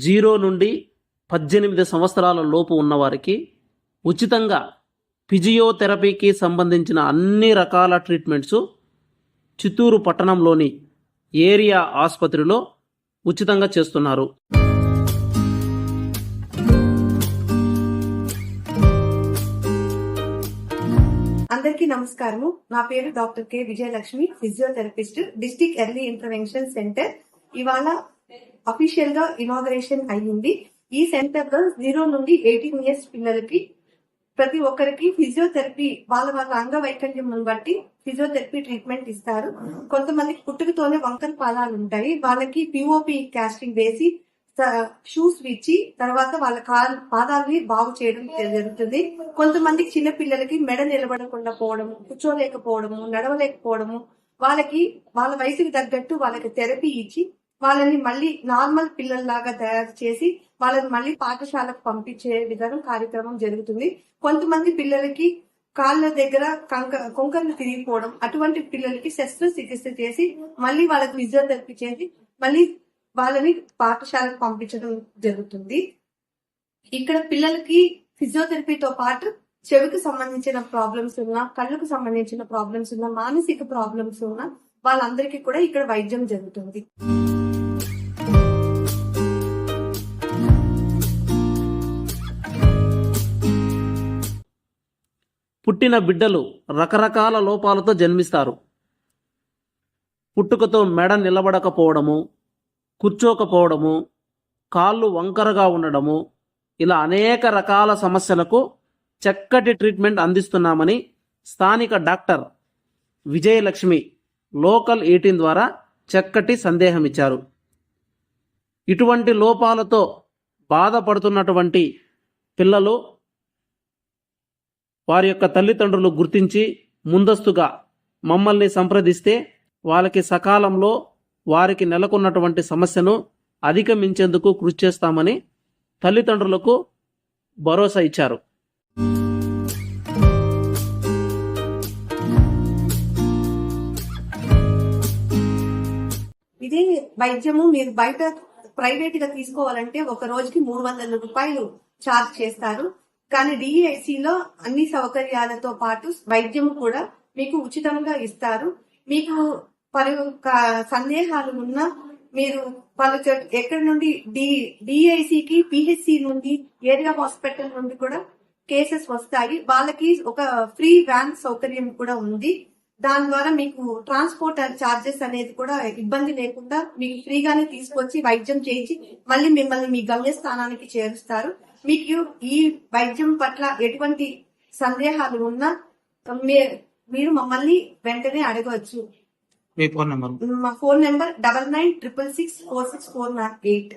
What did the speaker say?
0 నుండి 18 సంవత్సరాల లోపు ఉన్నవారికి ఉచితంగా ఫిజియోథెరపీకి సంబంధించిన అన్ని రకాల ట్రీట్మెంట్స్ చిత్తూరు పట్టణంలోని ఏరియా ఆసుపత్రిలో ఉచితంగా చేస్తున్నారు. అందరికీ నమస్కారము. నా పేరు doctor K Vijayalakshmi, physiotherapist, district early intervention centre. ఇవాళ అఫీషియల్ గా ఇనాగరేషన్ అయ్యింది. ఈ సెంటర్ లో 0 నుండి 18 ఇయర్స్ పిల్లలకి ప్రతి ఒక్కరికి ఫిజియోథెరపీ వాళ్ళ అంగవైకల్యం బట్టి ఫిజియోథెరపీ ట్రీట్మెంట్ ఇస్తారు. కొంతమందికి పుట్టుకతోనే వంకర పాదాలు ఉంటాయి, వాళ్ళకి పిఓపి కాస్టింగ్ వేసి షూస్ ఇచ్చి తర్వాత వాళ్ళ పాదాలని బాగు చేయడం జరుగుతుంది. కొంతమందికి చిన్న పిల్లలకి మెడ నిలబడకుండా పోవడము, కూర్చోలేకపోవడము, నడవలేకపోవడము, వాళ్ళకి వాళ్ళ వయసుకి తగ్గట్టు వాళ్ళకి థెరపీ ఇచ్చి వాళ్ళని మళ్ళీ నార్మల్ పిల్లల్లాగా తయారు చేసి వాళ్ళని మళ్ళీ పాఠశాలకు పంపించే విధానం కార్యక్రమం జరుగుతుంది. కొంతమంది పిల్లలకి కాళ్ళ దగ్గర కొంకర్లు తిరిగిపోవడం, అటువంటి పిల్లలకి శస్త్రచికిత్స చేసి మళ్ళీ వాళ్ళకి ఫిజియోథెరపీ చేసి మళ్ళీ వాళ్ళని పాఠశాలకు పంపించడం జరుగుతుంది. ఇక్కడ పిల్లలకి ఫిజియోథెరపీతో పాటు చెవికి సంబంధించిన ప్రాబ్లమ్స్ ఉన్నా, కళ్ళకు సంబంధించిన ప్రాబ్లమ్స్ ఉన్నా, మానసిక ప్రాబ్లమ్స్ ఉన్నా వాళ్ళందరికీ కూడా ఇక్కడ వైద్యం జరుగుతుంది. పుట్టిన బిడ్డలు రకరకాల లోపాలతో జన్మిస్తారు. పుట్టుకతో మెడ నిలబడకపోవడము, కూర్చోకపోవడము, కాళ్ళు వంకరగా ఉండడము, ఇలా అనేక రకాల సమస్యలకు చక్కటి ట్రీట్మెంట్ అందిస్తున్నామని స్థానిక డాక్టర్ విజయలక్ష్మి లోకల్ 18 ద్వారా చక్కటి సందేహం ఇచ్చారు. ఇటువంటి లోపాలతో బాధపడుతున్నటువంటి పిల్లలు వారి యొక్క తల్లిదండ్రులు గుర్తించి ముందస్తుగా మమ్మల్ని సంప్రదిస్తే వాళ్ళకి సకాలంలో వారికి నెలకొన్నటువంటి సమస్యను అధిగమించేందుకు కృషి చేస్తామని తల్లిదండ్రులకు భరోసా ఇచ్చారు. ఇదే వైద్యము మీరు బయట ప్రైవేట్ గా తీసుకోవాలంటే ఒక రోజుకి 300 రూపాయలు ఛార్జ్ చేస్తారు. కానీ డిఐసిలో అన్ని సౌకర్యాలతో పాటు వైద్యం కూడా మీకు ఉచితంగా ఇస్తారు. మీకు సందేహాలు ఉన్నా మీరు ఎక్కడి నుండి డిఐసికి పిహెచ్సి నుండి ఏరియా హాస్పిటల్ నుండి కూడా కేసెస్ వస్తాయి. వాళ్ళకి ఒక ఫ్రీ వ్యాన్ సౌకర్యం కూడా ఉంది. దాని ద్వారా మీకు ట్రాన్స్పోర్ట్ చార్జెస్ అనేది కూడా ఇబ్బంది లేకుండా మీకు ఫ్రీగానే తీసుకొచ్చి వైద్యం చేయించి మళ్ళీ మిమ్మల్ని మీ గమ్యస్థానానికి చేరుస్తారు. మీకు ఈ వైద్యం పట్ల ఎటువంటి సందేహాలు ఉన్నా మీరు మమ్మల్ని వెంటనే అడగవచ్చు. మీ ఫోన్ నెంబర్? మా ఫోన్ నెంబర్ 9966646408.